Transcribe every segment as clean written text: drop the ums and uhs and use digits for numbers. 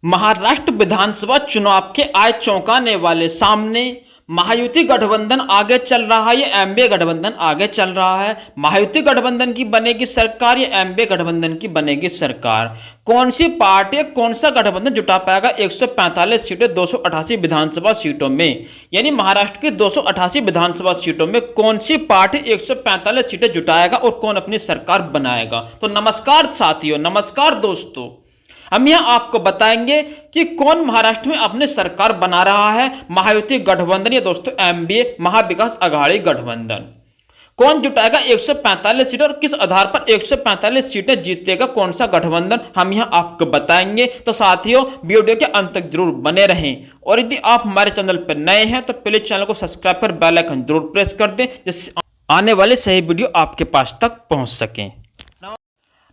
महाराष्ट्र विधानसभा चुनाव के आए चौंकाने वाले सामने महायुति गठबंधन आगे चल रहा है या एमबीए गठबंधन आगे चल रहा है। महायुति गठबंधन की बनेगी सरकार या एमबीए गठबंधन की बनेगी सरकार। कौन सी पार्टी कौन सा गठबंधन जुटा पाएगा 145 सीटें 288 विधानसभा सीटों में, यानी महाराष्ट्र की 288 विधानसभा सीटों में कौन सी पार्टी 145 सीटें जुटाएगा और कौन अपनी सरकार बनाएगा। तो नमस्कार साथियों, नमस्कार दोस्तों, हम यहां आपको बताएंगे कि कौन महाराष्ट्र में अपनी सरकार बना रहा है, महायुति गठबंधन या दोस्तों एमबीए महाविकास आघाड़ी गठबंधन। कौन जुटाएगा 145 सीटें और किस आधार पर 145 सीटें जीतेगा कौन सा गठबंधन, हम यहां आपको बताएंगे। तो साथियों वीडियो के अंत तक जरूर बने रहें और यदि आप हमारे चैनल पर नए हैं तो प्लीज चैनल को सब्सक्राइब कर बेल आइकन जरूर प्रेस कर दें जिससे आने वाले सही वीडियो आपके पास तक पहुंच सकें।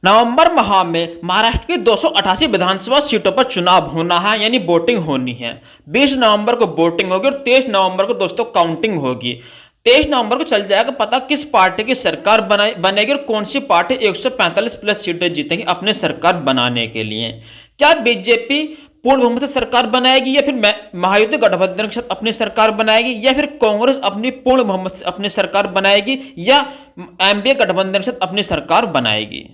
नवंबर माह में महाराष्ट्र की 288 विधानसभा सीटों पर चुनाव होना है, यानी वोटिंग होनी है। 20 नवंबर को वोटिंग होगी और 23 नवंबर को दोस्तों काउंटिंग होगी। 23 नवंबर को चल जाएगा पता किस पार्टी की सरकार बनेगी और कौन सी पार्टी 145 प्लस सीटें जीतेगी अपने सरकार बनाने के लिए। क्या बीजेपी पूर्ण बहुमत से सरकार बनाएगी या फिर महायुति गठबंधन के साथ अपनी सरकार बनाएगी या फिर कांग्रेस अपनी पूर्ण बहुमत से अपनी सरकार बनाएगी या एमबीए गठबंधन के साथ अपनी सरकार बनाएगी।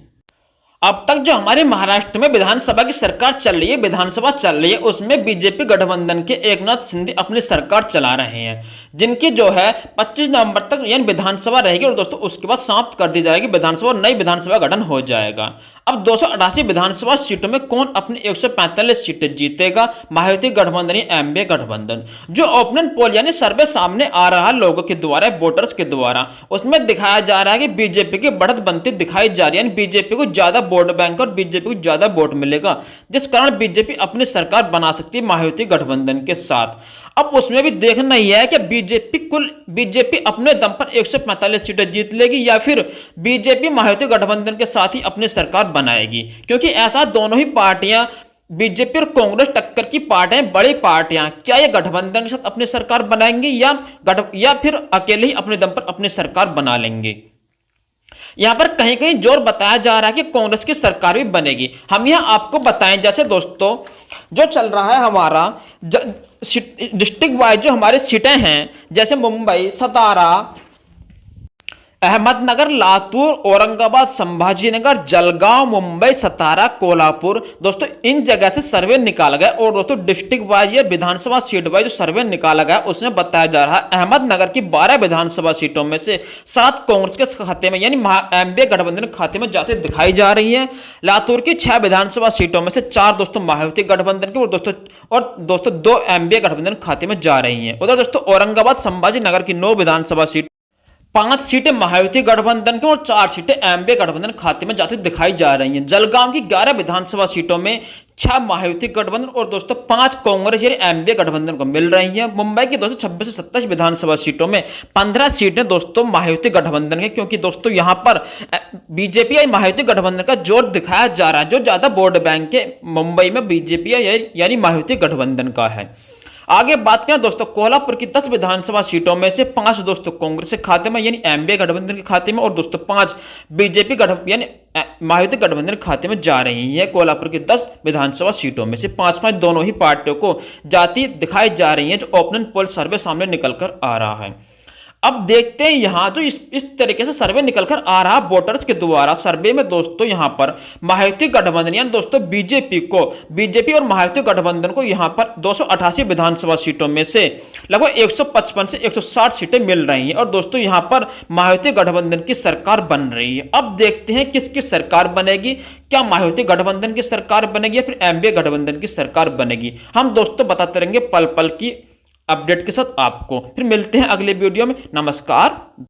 अब तक जो हमारे महाराष्ट्र में विधानसभा की सरकार चल रही है, विधानसभा चल रही है, उसमें बीजेपी गठबंधन के एकनाथ शिंदे अपनी सरकार चला रहे हैं, जिनकी जो है 25 नवंबर तक यानी विधानसभा रहेगी और दोस्तों उसके बाद समाप्त कर दी जाएगी विधानसभा और नई विधानसभा गठन हो जाएगा। अब 288 विधानसभा सीटों में कौन अपनी 145 सीटें जीतेगा, महायुति गठबंधन या एमबीए गठबंधन। जो ओपिनियन पोल यानी सर्वे सामने आ रहा है लोगों के द्वारा, वोटर्स के द्वारा, उसमें दिखाया जा रहा है कि बीजेपी की बढ़त बनती दिखाई जा रही है, यानी बीजेपी को ज्यादा वोट बैंक और बीजेपी को ज्यादा वोट मिलेगा, जिस कारण बीजेपी अपनी सरकार बना सकती है महायुति गठबंधन के साथ। अब उसमें भी देखना ही है कि बीजेपी अपने दम पर 145 सीटें जीत लेगी या फिर बीजेपी महायुति गठबंधन के साथ ही अपनी सरकार बनाएगी, क्योंकि ऐसा दोनों ही पार्टियां बीजेपी और कांग्रेस टक्कर की पार्टियां, बड़ी पार्टियां, क्या ये गठबंधन के साथ अपनी सरकार बनाएंगी या फिर अकेले ही अपने दम पर अपनी सरकार बना लेंगे। यहां पर कहीं कहीं जोर बताया जा रहा है कि कांग्रेस की सरकार भी बनेगी। हम यहां आपको बताएं, जैसे दोस्तों जो चल रहा है हमारा डिस्ट्रिक्ट वाइज जो हमारे सीटें हैं, जैसे मुंबई, सतारा, अहमदनगर, लातूर, औरंगाबाद, संभाजीनगर, जलगांव, मुंबई, सतारा, कोल्हापुर, दोस्तों इन जगह से सर्वे निकाला गया और दोस्तों डिस्ट्रिक्ट वाइज या विधानसभा सीट वाइज जो सर्वे निकाला गया उसमें बताया जा रहा है अहमदनगर की 12 विधानसभा सीटों में से 7 कांग्रेस के खाते में यानी एमबीए गठबंधन के खाते में जाते दिखाई जा रही है। लातूर की 6 विधानसभा सीटों में से 4 दोस्तों महायुति गठबंधन की और दोस्तों 2 एमबीए गठबंधन खाते में जा रही है। उधर दोस्तों औरंगाबाद, संभाजीनगर की 9 विधानसभा सीट 5 सीटें महायुति गठबंधन की और 4 सीटें एमबीए गठबंधन खाते में जाती दिखाई जा रही हैं। जलगांव की 11 विधानसभा सीटों में 6 महायुति गठबंधन और दोस्तों 5 कांग्रेस यानी एमबीए गठबंधन को मिल रही है। मुंबई की दोस्तों 26 से 27 विधानसभा सीटों में 15 सीटें दोस्तों महायुति गठबंधन के, क्योंकि दोस्तों यहां पर बीजेपी या महायुति गठबंधन का जोर दिखाया जा रहा है। जो ज्यादा वोट बैंक है मुंबई में बीजेपी यानी महायुति गठबंधन का है। आगे बात करें दोस्तों कोल्हापुर की 10 विधानसभा सीटों में से 5 दोस्तों कांग्रेस के खाते में यानी एमबीए गठबंधन के खाते में और दोस्तों 5 बीजेपी यानी महायुति गठबंधन के खाते में जा रही है। कोल्हापुर की 10 विधानसभा सीटों में से 5-5 दोनों ही पार्टियों को जाती दिखाई जा रही है, जो ओपिनियन पोल सर्वे सामने निकल कर आ रहा है। अब देखते हैं यहां जो इस तरीके से सर्वे निकलकर आ रहा वोटर्स के द्वारा सर्वे में दोस्तों यहां पर महायुति गठबंधन यानी दोस्तों बीजेपी और महायुति गठबंधन को यहां पर 288 विधानसभा सीटों में से लगभग 155 से 160 सीटें मिल रही हैं और दोस्तों यहां पर महायुति गठबंधन की सरकार बन रही है। अब देखते हैं किसकी सरकार बनेगी, क्या महायुति गठबंधन की सरकार बनेगी या फिर एमबीए गठबंधन की सरकार बनेगी। हम दोस्तों बताते रहेंगे पल पल की अपडेट के साथ आपको। फिर मिलते हैं अगले वीडियो में। नमस्कार।